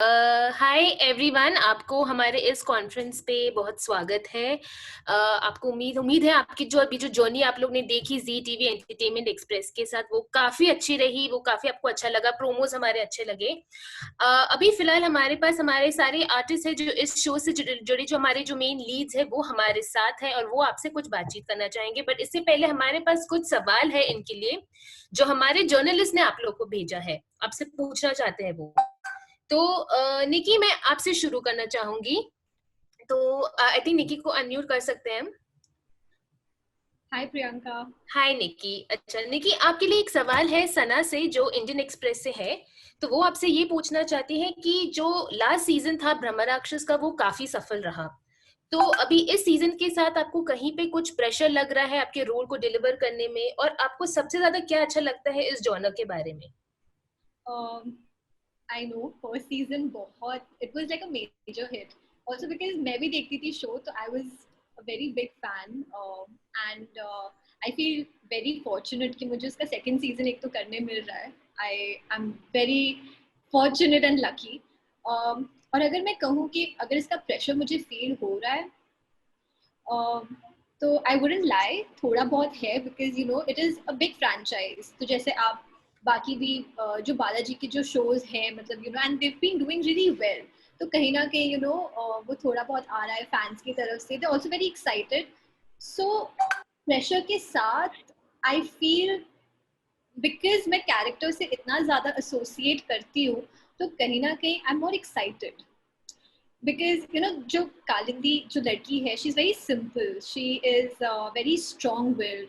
Hi everyone, आपको हमारे इस कॉन्फ्रेंस पे बहुत स्वागत है। आपको उम्मीद है आपकी जो अभी जो जर्नी आप लोग ने देखी जी टीवी एंटरटेनमेंट एक्सप्रेस के साथ वो काफी अच्छी रही, वो काफी आपको अच्छा लगा, प्रोमोज हमारे अच्छे लगे। अभी फिलहाल हमारे पास हमारे सारे आर्टिस्ट है जो इस शो से जुड़े, जो हमारे जो मेन लीड्स है वो हमारे साथ है और वो आपसे कुछ बातचीत करना चाहेंगे। बट इससे पहले हमारे पास कुछ सवाल है इनके लिए जो हमारे जर्नलिस्ट ने आप लोग को भेजा है, आपसे पूछना चाहते हैं वो। तो निकी, मैं आपसे शुरू करना चाहूंगी। तो आई थिंक निकी को अनम्यूट कर सकते हैं हम। हाय प्रियंका। हाय निकी। अच्छा निकी, आपके लिए एक सवाल है सना से जो इंडियन एक्सप्रेस से है। तो वो आपसे ये पूछना चाहती है कि जो लास्ट सीजन था ब्रह्मराक्षस का वो काफी सफल रहा, तो अभी इस सीजन के साथ आपको कहीं पे कुछ प्रेशर लग रहा है आपके रोल को डिलीवर करने में, और आपको सबसे ज्यादा क्या अच्छा लगता है इस जॉनर के बारे में? आई नो फर्स्ट सीजन बहुत it was like a major hit also because मैं भी देखती थी शो, तो I was a very big fan and I feel very fortunate कि मुझे उसका सेकंड सीजन एक तो करने मिल रहा है। I am very fortunate and lucky. और अगर मैं कहूँ कि अगर इसका प्रेशर मुझे फील हो रहा है, तो आई वुडंट लाई, थोड़ा बहुत है because you know it is a big franchise. तो जैसे आप बाकी भी जो बालाजी के जो शोज हैं, मतलब you know and they've been doing really well, तो कहीं ना कहीं यू नो वो थोड़ा बहुत आ रहा है फैंस की तरफ से, they also very excited. So pressure के साथ आई फील, बिकॉज मैं कैरेक्टर से इतना ज्यादा एसोसिएट करती हूँ, तो कहीं ना कहीं I am more excited. because you know जो कालिंदी जो लड़की है, she is very simple, she is very strong willed,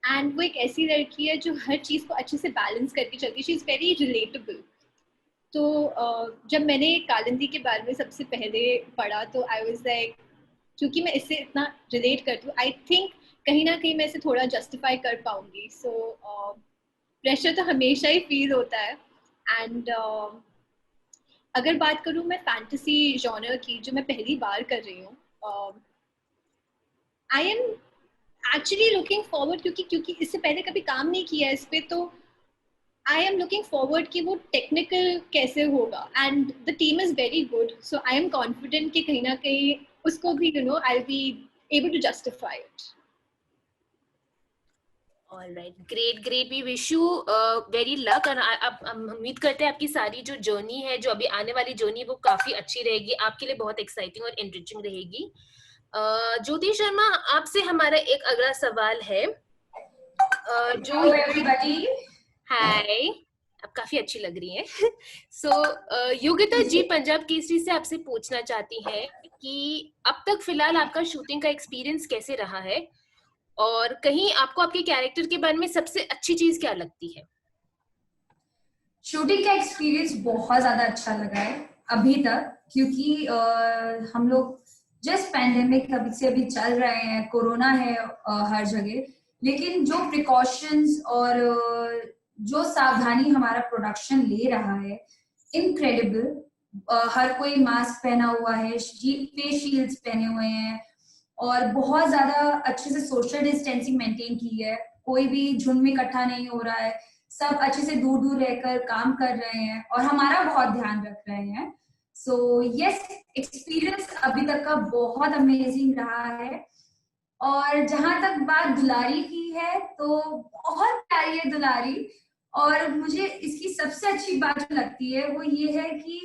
and वो एक ऐसी लड़की है जो हर चीज को अच्छे से बैलेंस करके चलती है। She is very relatable. तो जब मैंने कालिंदी के बारे में सबसे पहले पढ़ा तो आई वाज लाइक, क्योंकि मैं इससे इतना रिलेट करती हूँ, आई थिंक कहीं ना कहीं मैं इसे थोड़ा जस्टिफाई कर पाऊंगी। सो प्रेशर तो हमेशा ही फील होता है। एंड अगर बात करूँ मैं फैंटेसी जॉनर की, जो मैं पहली बार कर रही हूँ, I am actually looking forward, क्योंकि इससे पहले कभी काम नहीं किया इस पे, तो आई एम लुकिंग फॉरवर्ड कि वो टेक्निकल कैसे होगा, and the team is very good, so I am confident कि कहीं ना कहीं उसको भी you know I be able to justify it. Alright, great great, we wish you very luck. और अब हम उम्मीद करते हैं आपकी सारी जो जर्नी है, जो अभी आने वाली जर्नी, वो काफी अच्छी रहेगी आपके लिए, बहुत एक्साइटिंग और इंटरेस्टिंग रहेगी। ज्योति शर्मा, आपसे हमारा एक अगला सवाल है। जो हेलो एवरीबॉडी। हाय, आप काफी अच्छी लग रही हैं। सो योगिता जी पंजाब केसरी से आपसे पूछना चाहती हैं कि अब तक फिलहाल आपका शूटिंग का एक्सपीरियंस कैसे रहा है, और कहीं आपको आपके कैरेक्टर के बारे में सबसे अच्छी चीज क्या लगती है? शूटिंग का एक्सपीरियंस बहुत ज्यादा अच्छा लगा है अभी तक, क्योंकि हम लोग जस्ट पैंडेमिक अभी से अभी चल रहे हैं, कोरोना है हर जगह, लेकिन जो प्रिकॉशंस और जो सावधानी हमारा प्रोडक्शन ले रहा है, इनक्रेडिबल। हर कोई मास्क पहना हुआ है, फेस शील्ड्स पहने हुए हैं, और बहुत ज्यादा अच्छे से सोशल डिस्टेंसिंग मेंटेन की है। कोई भी झुंड में इकट्ठा नहीं हो रहा है, सब अच्छे से दूर दूर रहकर काम कर रहे हैं और हमारा बहुत ध्यान रख रहे हैं। सो यस, एक्सपीरियंस अभी तक का बहुत अमेजिंग रहा है। और जहां तक बात दुलारी की है, तो बहुत प्यारी है दुलारी। और मुझे इसकी सबसे अच्छी बात जो लगती है वो ये है कि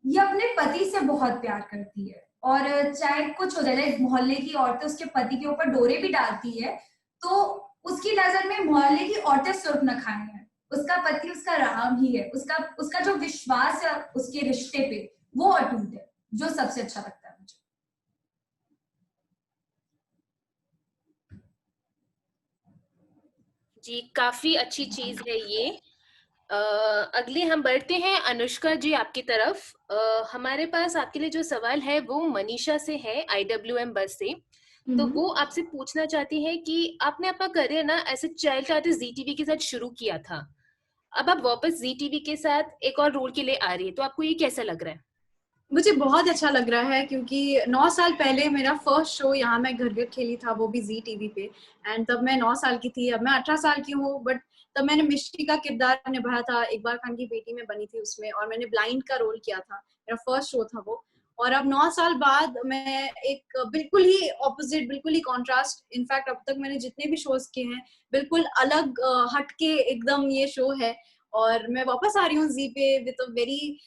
ये अपने पति से बहुत प्यार करती है, और चाहे कुछ हो जाए, मोहल्ले की औरतें उसके पति के ऊपर डोरे भी डालती है, तो उसकी नजर में मोहल्ले की औरतें सुर्ख न खाए हैं, उसका पति उसका राम ही है। उसका उसका जो विश्वास है उसके रिश्ते पे, वो अटूट है, जो सबसे अच्छा लगता है मुझे। जी, काफी अच्छी चीज है ये। अगले हम बढ़ते हैं अनुष्का जी आपकी तरफ। हमारे पास आपके लिए जो सवाल है वो मनीषा से है, IWM बस से। तो वो आपसे पूछना चाहती है कि आपने अपना करियर ना ऐसे चाइल्ड आर्टिस्ट जी टीवी के साथ शुरू किया था, अब आप वापस जी टीवी के साथ एक और रोल के लिए आ रही है, तो आपको ये कैसा लग रहा है? मुझे बहुत अच्छा लग रहा है, क्योंकि 9 साल पहले मेरा फर्स्ट शो यहाँ मैं घर घर खेली था, वो भी जी टीवी पे। एंड तब मैं 9 साल की थी, अब मैं 18 साल की हूँ, बट तब मैंने मिष्टी का किरदार निभाया था, इकबाल खान की बेटी में बनी थी उसमें, और मैंने ब्लाइंड का रोल किया था। मेरा फर्स्ट शो था वो। और अब 9 साल बाद मैं एक बिल्कुल ही ऑपोजिट, बिल्कुल ही कॉन्ट्रास्ट, इनफैक्ट अब तक मैंने जितने भी शोज किए हैं बिल्कुल अलग हटके एकदम ये शो है। और मैं वापस आ रही हूँ जी पे with a very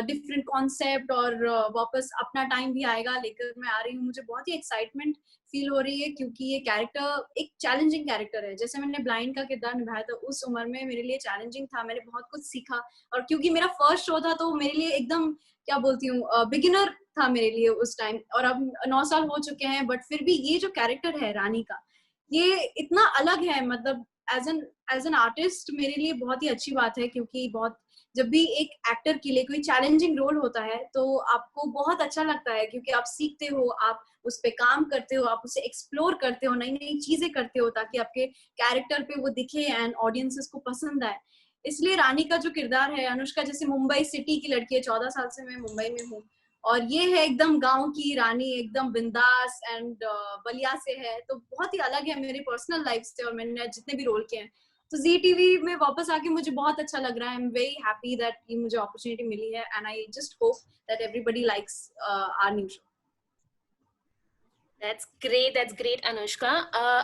different concept, और वापस अपना टाइम भी आएगा लेकर मैं आ रही हूँ। मुझे बहुत ही एक्साइटमेंट फील हो रही है क्योंकि ये कैरेक्टर एक चैलेंजिंग कैरेक्टर है। जैसे मैंने ब्लाइंड का किरदार निभाया था उस उम्र में मेरे लिए चैलेंजिंग था, मैंने बहुत कुछ सीखा। और क्योंकि मेरा फर्स्ट शो था तो मेरे लिए एकदम क्या बोलती हूँ बिगिनर था मेरे लिए उस टाइम। और अब 9 साल हो चुके हैं बट फिर भी ये जो कैरेक्टर है रानी का, ये इतना अलग है। मतलब एज एन आर्टिस्ट मेरे लिए बहुत ही अच्छी बात है, क्योंकि बहुत जब भी एक एक्टर के लिए कोई चैलेंजिंग रोल होता है तो आपको बहुत अच्छा लगता है, क्योंकि आप सीखते हो, आप उस पे काम करते हो, आप उसे एक्सप्लोर करते हो, नई नई चीजें करते हो ताकि आपके कैरेक्टर पे वो दिखे एंड ऑडियंसेस को पसंद आए। इसलिए रानी का जो किरदार है, अनुष्का जैसे मुंबई सिटी की लड़की है, 14 साल से मैं मुंबई में हूँ, और ये है एकदम गांव की रानी, एकदम बिंदास एंड बलिया से है, तो बहुत ही अलग है मेरी पर्सनल लाइफ से और मैंने जितने भी रोल किए हैं। तो जी टीवी में वापस आके मुझे बहुत अच्छा लग रहा है। I am very happy that ये मुझे अपॉर्चुनिटी मिली है and I just hope that everybody likes our new show. That's great Anushka.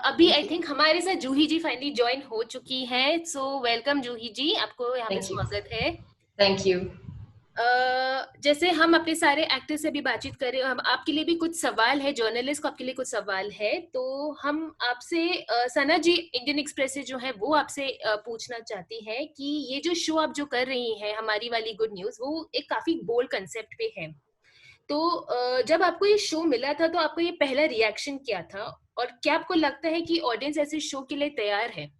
अभी आई थिंक हमारे साथ जूही जी फाइनली ज्वाइन हो चुकी है, सो वेलकम जूही जी, आपको यहाँ पे स्वागत है। Thank you. जैसे हम अपने सारे एक्टर्स से भी बातचीत कर रहे हैं, हम आपके लिए भी कुछ सवाल है, जर्नलिस्ट को आपके लिए कुछ सवाल है, तो हम आपसे सना जी इंडियन एक्सप्रेस से जो है वो आपसे पूछना चाहती है कि ये जो शो आप जो कर रही हैं हमारी वाली गुड न्यूज, वो एक काफी बोल्ड कंसेप्ट पे है। तो जब आपको ये शो मिला था तो आपको ये पहला रिएक्शन क्या था, और क्या आपको लगता है कि ऑडियंस ऐसे शो के लिए तैयार है?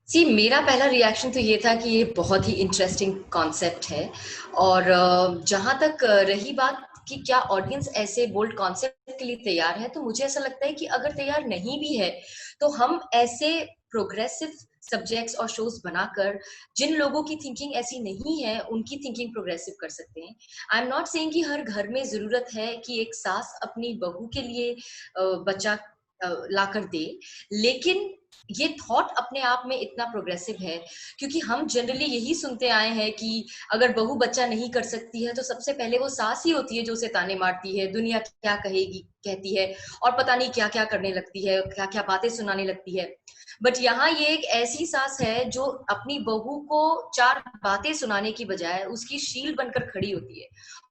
मेरा पहला रिएक्शन तो ये था कि ये बहुत ही इंटरेस्टिंग कॉन्सेप्ट है, और जहां तक रही बात कि क्या ऑडियंस ऐसे बोल्ड कॉन्सेप्ट के लिए तैयार है, तो मुझे ऐसा लगता है कि अगर तैयार नहीं भी है तो हम ऐसे प्रोग्रेसिव सब्जेक्ट्स और शोज बनाकर जिन लोगों की थिंकिंग ऐसी नहीं है उनकी थिंकिंग प्रोग्रेसिव कर सकते हैं। आई एम नॉट सेइंग कि हर घर में जरूरत है कि एक सास अपनी बहू के लिए बच्चा लाकर दे, लेकिन ये थॉट अपने आप में इतना प्रोग्रेसिव है क्योंकि हम जनरली यही सुनते आए हैं कि अगर बहू बच्चा नहीं कर सकती है तो सबसे पहले वो सास ही होती है जो उसे ताने मारती है, दुनिया क्या कहेगी कहती है, और पता नहीं क्या क्या करने लगती है, क्या क्या बातें सुनाने लगती है। बट यहाँ ये एक ऐसी सास है जो अपनी बहू को 4 बातें सुनाने की बजाय उसकी शील्ड बनकर खड़ी होती है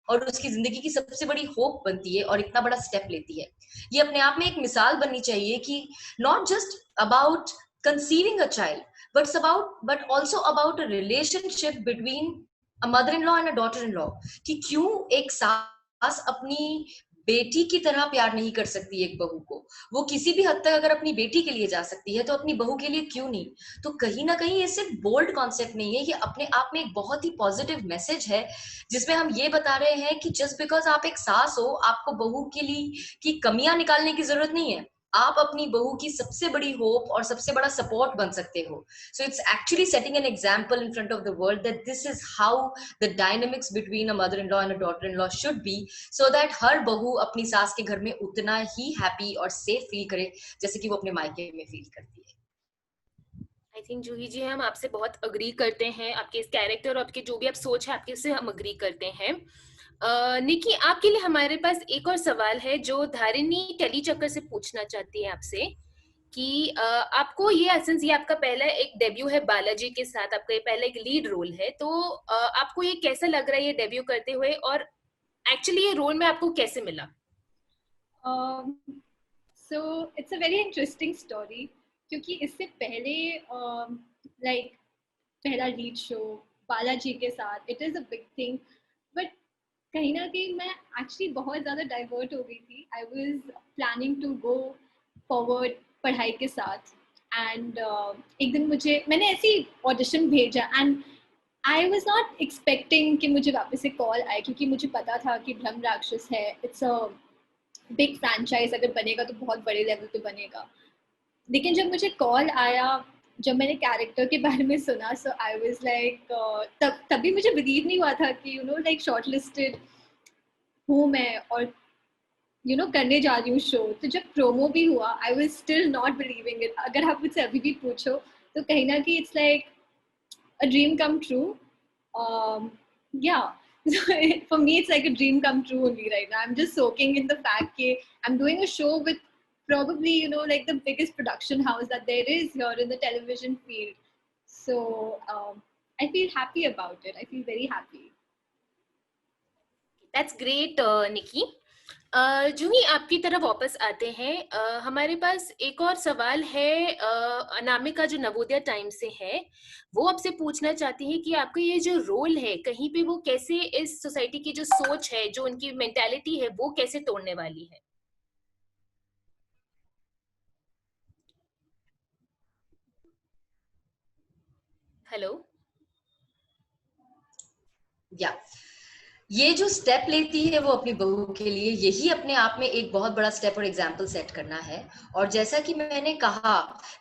और उसकी जिंदगी की सबसे बड़ी होप बनती है और इतना बड़ा स्टेप लेती है। ये अपने आप में एक मिसाल बननी चाहिए कि not just about conceiving a child, but also about a relationship between a mother-in-law and a daughter-in-law, कि क्यों एक सास अपनी बेटी की तरह प्यार नहीं कर सकती एक बहू को। वो किसी भी हद तक अगर अपनी बेटी के लिए जा सकती है तो अपनी बहू के लिए क्यों नहीं। तो कहीं ना कहीं ये सिर्फ बोल्ड कॉन्सेप्ट नहीं है, ये अपने आप में एक बहुत ही पॉजिटिव मैसेज है जिसमें हम ये बता रहे हैं कि जस्ट बिकॉज आप एक सास हो, आपको बहू के लिए की कमियां निकालने की जरूरत नहीं है, आप अपनी बहू की सबसे बड़ी होप और सबसे बड़ा सपोर्ट बन सकते हो। So it's actually setting an example in front of the world that this is how the dynamics between a mother in law and a daughter in law should be, so that हर बहू अपनी सास के घर में उतना ही happy और सेफ फील करे जैसे कि वो अपने मायके में फील करती है। आई थिंक जूही जी हम आपसे बहुत अग्री करते हैं, आपके इस कैरेक्टर और आपके जो भी आप सोच है आपके से हम अग्री करते हैं। निकी, आपके लिए हमारे पास एक और सवाल है जो धारिनी टेलीचक्कर से पूछना चाहती है आपसे कि आपको ये एसेंस, ये आपका पहला एक डेब्यू है बालाजी के साथ, आपका ये पहला एक लीड रोल है, तो आपको ये कैसा लग रहा है ये डेब्यू करते हुए, और एक्चुअली ये रोल में आपको कैसे मिला? So it's a very interesting story क्योंकि इससे पहले like पहला लीड शो बालाजी के साथ, it is a big thing, but कहीं ना कहीं मैं एक्चुअली बहुत ज़्यादा डाइवर्ट हो गई थी। I was planning to go forward पढ़ाई के साथ एंड एक दिन मैंने ऐसी ऑडिशन भेजा and I was not expecting कि मुझे वापस से कॉल आए, क्योंकि मुझे पता था कि ब्रह्म राक्षस है, इट्स अ बिग फ्रैंचाइज, अगर बनेगा तो बहुत बड़े लेवल पे बनेगा। लेकिन जब मुझे कॉल आया, जब मैंने कैरेक्टर के बारे में सुना, सो आई वाज लाइक तभी मुझे बिलीव नहीं हुआ था कि लाइक शॉर्ट लिस्टेड हूँ मैं और करने जा रही हूँ शो। तो जब प्रोमो भी हुआ, I was still not believing it. अगर आप मुझसे अभी भी पूछो तो कहीं ना कहीं it's like a dream come true. या For me, it's like a dream come true only right now. I'm just soaking in the fact that I'm doing a show with probably, you know, like the biggest production house that there is here in the television field. So I feel happy about it. I feel very happy. That's great, निकी. जूही, आपकी तरफ वापस आते हैं. हमारे पास एक और सवाल है. अनामिका जो नवोदय टाइम से है, वो आपसे पूछना चाहती है कि आपका ये जो रोल है, कहीं पे वो कैसे इस सोसाइटी की जो सोच है, जो उनकी मेंटालिटी है, वो कैसे तोड़ने वाली है? हेलो. या ये जो स्टेप लेती है वो अपनी बहू के लिए, यही अपने आप में एक बहुत बड़ा स्टेप और एग्जाम्पल सेट करना है. और जैसा कि मैंने कहा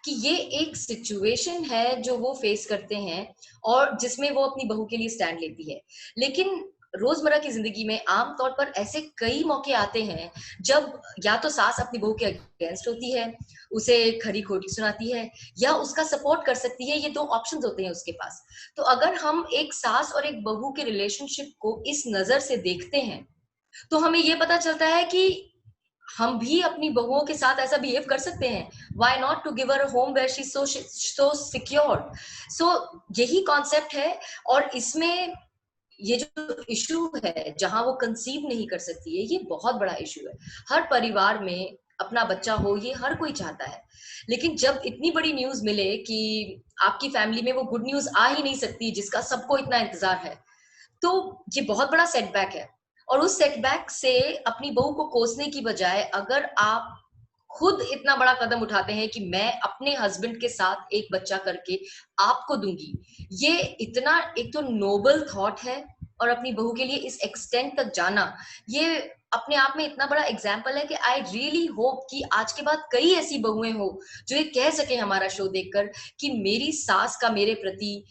कि ये एक सिचुएशन है जो वो फेस करते हैं और जिसमें वो अपनी बहू के लिए स्टैंड लेती है. लेकिन रोजमर्रा की जिंदगी में आमतौर पर ऐसे कई मौके आते हैं जब या तो सास अपनी बहू के अगेंस्ट होती है, उसे खरी खोटी सुनाती है, या उसका सपोर्ट कर सकती है. ये दो ऑप्शंस होते हैं उसके पास. तो अगर हम एक सास और एक बहू के रिलेशनशिप को इस नजर से देखते हैं तो हमें ये पता चलता है कि हम भी अपनी बहुओं के साथ ऐसा बिहेव कर सकते हैं. Why not to give her a home where she is so secure. So यही कॉन्सेप्ट है. और इसमें ये जो इशू है जहां वो कंसीव नहीं कर सकती है, ये बहुत बड़ा इशू है. हर परिवार में अपना बच्चा हो, ये हर कोई चाहता है. लेकिन जब इतनी बड़ी न्यूज मिले कि आपकी फैमिली में वो गुड न्यूज आ ही नहीं सकती जिसका सबको इतना इंतजार है, तो ये बहुत बड़ा सेटबैक है. और उस सेटबैक से अपनी बहू को कोसने की बजाय अगर आप खुद इतना बड़ा कदम उठाते हैं कि मैं अपने हस्बैंड के साथ एक बच्चा करके आपको दूंगी, ये इतना एक तो नोबल थॉट है. और अपनी बहू के लिए इस एक्सटेंट तक जाना, ये अपने आप में इतना बड़ा एग्जाम्पल है कि आई रियली होप कि आज के बाद कई ऐसी बहुएं हो जो ये कह सके हमारा शो देखकर कि मेरी सास का मेरे प्रति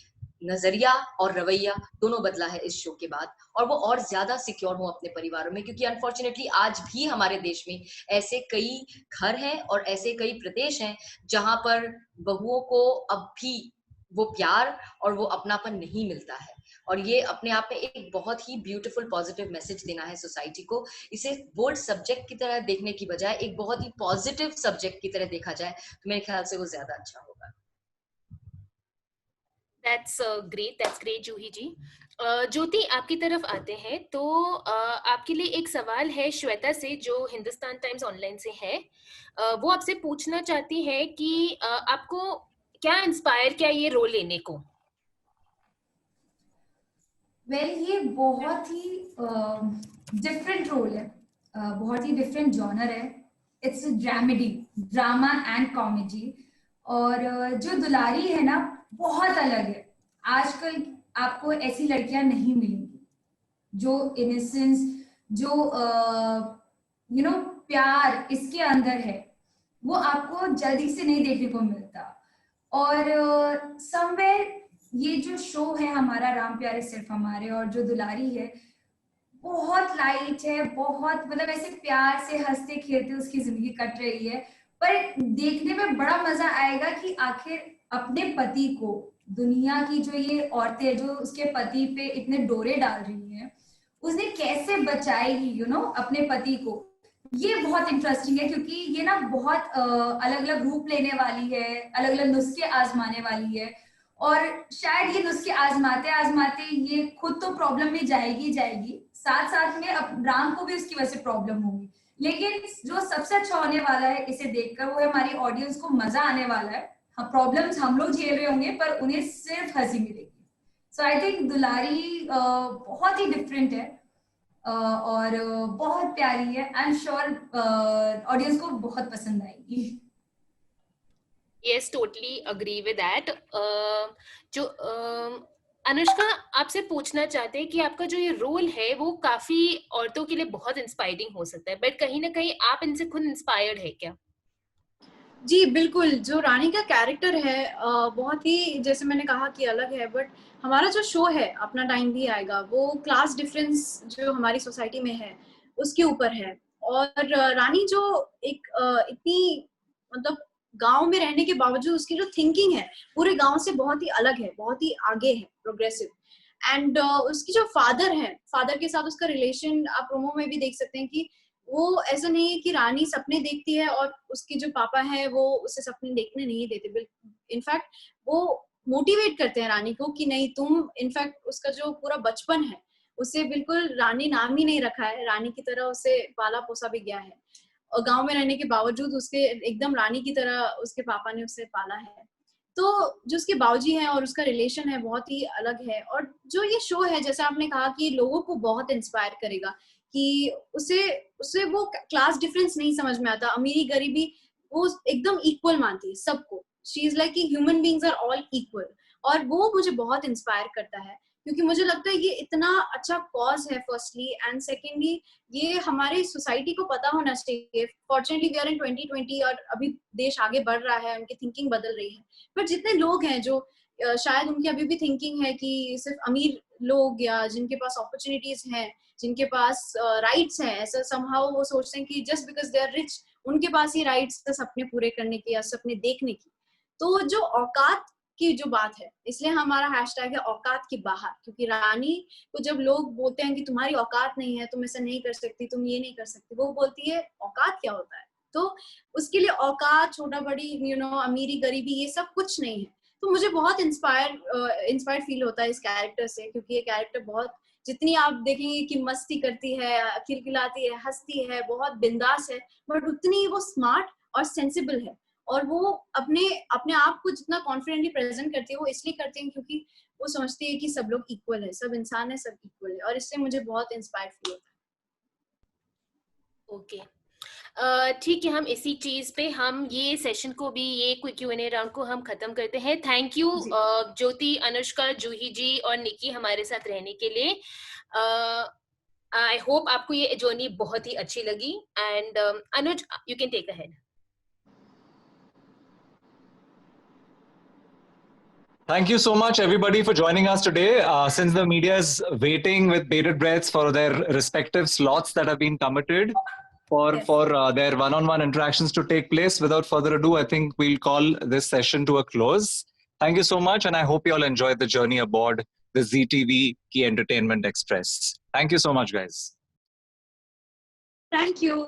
नजरिया और रवैया दोनों बदला है इस शो के बाद, और वो और ज्यादा सिक्योर हो अपने परिवारों में. क्योंकि अनफॉर्चुनेटली आज भी हमारे देश में ऐसे कई घर हैं और ऐसे कई प्रदेश हैं जहां पर बहुओं को अब भी वो प्यार और वो अपनापन नहीं मिलता है. और ये अपने आप में एक बहुत ही ब्यूटीफुल पॉजिटिव मैसेज देना है सोसाइटी को. इसे बोल्ड सब्जेक्ट की तरह देखने की बजाय एक बहुत ही पॉजिटिव सब्जेक्ट की तरह देखा जाए तो मेरे ख्याल से वो ज्यादा अच्छा होगा. That's great, जूही जी. ज्योति, आपकी तरफ आते हैं. तो आपके लिए एक सवाल है श्वेता से, जो हिंदुस्तान टाइम्स ऑनलाइन से है. वो आपसे पूछना चाहती है कि आपको क्या इंस्पायर किया ये रोल लेने को? ये बहुत ही डिफरेंट रोल है, बहुत ही डिफरेंट जॉनर है. It's dramedy, drama and comedy. और जो दुलारी है ना, बहुत अलग है. आजकल आपको ऐसी लड़कियां नहीं मिलेंगी जो इनोसेंस, जो प्यार इसके अंदर है, वो आपको जल्दी से नहीं देखने को मिलता. और समवेयर ये जो शो है हमारा राम प्यारे सिर्फ हमारे, और जो दुलारी है, बहुत लाइट है, बहुत मतलब ऐसे प्यार से हंसते खेलते उसकी जिंदगी कट रही है. पर देखने में बड़ा मजा आएगा कि आखिर अपने पति को, दुनिया की जो ये औरतें जो उसके पति पे इतने डोरे डाल रही हैं, उसने कैसे बचाएगी अपने पति को. ये बहुत इंटरेस्टिंग है क्योंकि ये ना बहुत अलग अलग रूप लेने वाली है, अलग अलग नुस्खे आजमाने वाली है. और शायद ये नुस्खे आजमाते आजमाते ये खुद तो प्रॉब्लम में जाएगी जाएगी, साथ साथ में अब राम को भी उसकी वजह से प्रॉब्लम होगी. लेकिन जो सबसे अच्छा होने वाला है इसे देखकर, वो है हमारी ऑडियंस को मजा आने वाला है. हाँ, प्रॉब्लम्स हम लोग झेल रहे होंगे पर उन्हें सिर्फ हंसी मिलेगी. सो आई थिंक दुलारी बहुत ही डिफरेंट है और बहुत प्यारी है. आई एम श्योर ऑडियंस को बहुत पसंद आएगी. Yes, totally agree with that. जो अनुष्का, आपसे पूछना चाहते हैं कि आपका जो ये रोल है वो काफी औरतों के लिए बहुत इंस्पायरिंग हो सकता है, बट कहीं ना कहीं आप इनसे खुद इंस्पायर्ड है क्या? जी बिल्कुल. जो रानी का कैरेक्टर है बहुत ही, जैसे मैंने कहा कि अलग है, बट हमारा जो शो है अपना टाइम भी आएगा, वो क्लास डिफरेंस जो हमारी सोसाइटी में है उसके ऊपर है. और रानी जो एक इतनी मतलब गांव में रहने के बावजूद उसकी जो थिंकिंग है पूरे गांव से बहुत ही अलग है, बहुत ही आगे है, प्रोग्रेसिव. एंड उसकी जो फादर है, फादर के साथ उसका रिलेशन आप प्रोमो में भी देख सकते हैं कि वो ऐसा नहीं है कि रानी सपने देखती है और उसके जो पापा है वो उसे सपने देखने नहीं देते, इनफैक्ट वो मोटिवेट करते हैं रानी को कि नहीं तुम, इनफैक्ट उसका जो पूरा बचपन है उसे बिल्कुल रानी नाम ही नहीं रखा है, रानी की तरह उसे पाला पोसा भी गया है और गांव में रहने के बावजूद उसके एकदम रानी की तरह उसके पापा ने उसे पाला है। तो जो उसके बाबूजी हैं और उसका रिलेशन है बहुत ही अलग है। और जो ये शो है जैसे आपने कहा कि लोगों को बहुत इंस्पायर करेगा कि उसे उसे वो क्लास डिफरेंस नहीं समझ में आता, अमीरी गरीबी वो एकदम इक्वल मानती है सबको, शी इज लाइक कि human beings are all equal, और वो मुझे बहुत इंस्पायर करता है क्योंकि मुझे लगता है ये इतना अच्छा कॉज है फर्स्टली, एंड सेकेंडली ये हमारी सोसाइटी को पता होना चाहिए। फॉर्चुनेटली वी आर इन 2020 और अभी देश आगे बढ़ रहा है, उनकी थिंकिंग बदल रही है, पर जितने लोग हैं जो शायद उनकी अभी भी थिंकिंग है कि सिर्फ अमीर लोग या जिनके पास अपॉर्चुनिटीज हैं, जिनके पास राइट्स हैं, ऐसा समहाउ वो सोचते हैं कि just because they are rich उनके पास ही राइट्स है सपने पूरे करने की या सपने देखने की। तो जो औकात की जो बात है, इसलिए हमारा हैशटैग है औकात की बाहर, क्योंकि रानी को जब लोग बोलते हैं कि तुम्हारी औकात नहीं है, तुम ऐसा नहीं कर सकती, तुम ये नहीं कर सकती, वो बोलती है औकात क्या होता है। तो उसके लिए औकात, छोटा बड़ी, अमीरी गरीबी ये सब कुछ नहीं है। तो मुझे बहुत इंस्पायर्ड फील होता है इस कैरेक्टर से, क्योंकि ये कैरेक्टर बहुत, जितनी आप देखेंगे कि मस्ती करती है, खिलखिलाती है, हंसती है, बहुत बिंदास है, बट उतनी वो स्मार्ट और सेंसिबल है। और वो अपने अपने आप को जितना कॉन्फिडेंटली प्रेजेंट करती है वो इसलिए करती है क्योंकि वो समझती है कि सब लोग इक्वल है, सब इंसान है, सब इक्वल है, और इससे मुझे बहुत इंस्पायर फील होता है। ओके, ठीक है, हम इसी चीज पे हम ये सेशन को भी, ये क्विक Q&A राउंड को हम खत्म करते हैं। थैंक यू ज्योति, अनुष्का, जूही जी और निकी हमारे साथ रहने के लिए। आई होप आपको ये जर्नी बहुत ही अच्छी लगी। And Anuj, you can take ahead. Thank you so much, everybody, for joining us today. Since the media is waiting with bated breaths for their respective slots that have been committed for their one-on-one interactions to take place, without further ado, I think we'll call this session to a close. Thank you so much, and I hope you all enjoyed the journey aboard the ZTV Key Entertainment Express. Thank you so much, guys. Thank you.